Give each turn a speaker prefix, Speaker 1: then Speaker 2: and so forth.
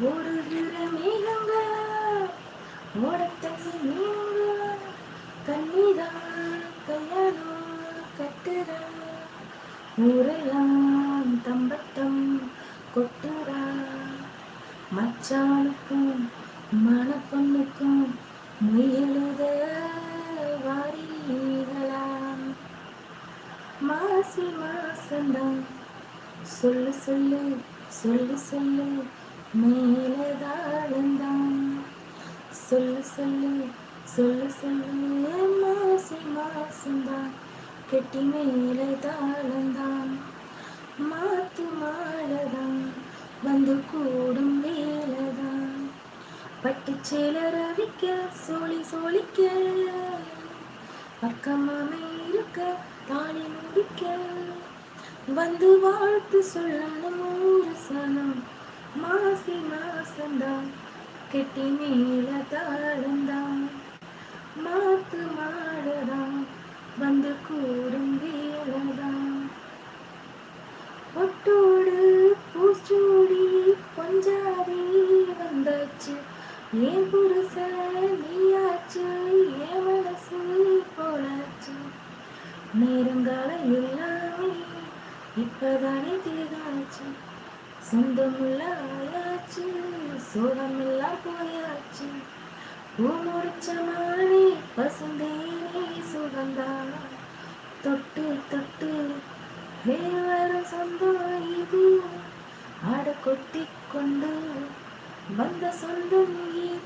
Speaker 1: ஓடுகிற மேகங்க ஓடத்தண்ணி மீனுங்க கண்ணிதான் கல்யாணம் கட்டுற ஊரெல்லாம் தம்பட்டம் கொட்டுறா மச்சானுக்கும் மணப்பொண்ணுக்கும் முயலுத வாரீகளா மாசி மாசந்தான் சொல்லு சொல்லு சொல்லு சொல்லு மேலதாளந்தான் சொல்லு சொல்லு சொல்லு சொல்லு மாசி மாசந்தான் கெட்டி மேலதாளந்தான் மாத்து மாலதான் வந்து கூடும் வேலதான் பட்டுச்சேல ரவிக்க சோழி சோழிக்க பக்கமாமே இருக்க தாலி முடிக்க வந்து வாழ்த்து சொல்லணும் ஊரு சனம் மாசி மாசந்தான் கெட்டி மேல தாளந்தான் மாத்து மாடதான் வந்து கூடும் வேலதான் ஒட்டோடு பூச்சூடி கொஞ்சாதி வந்தாச்சு ஏன் புருஷ நீயாச்சு ஏன் மனசு போலாச்சு நேரங்காலம் எல்லாமே இப்பதானே தேதாச்சு சொந்தமுள்ள ஆயாச்சு சோகமெல்லாம் போயாச்சு பூ முடிச்ச மானே பசுந்தேனே சுகந்தா தொட்டு தொட்டு வேவரும் சொந்தம் இது ஆட கொட்டி கொண்டு வந்த சொந்தம் இது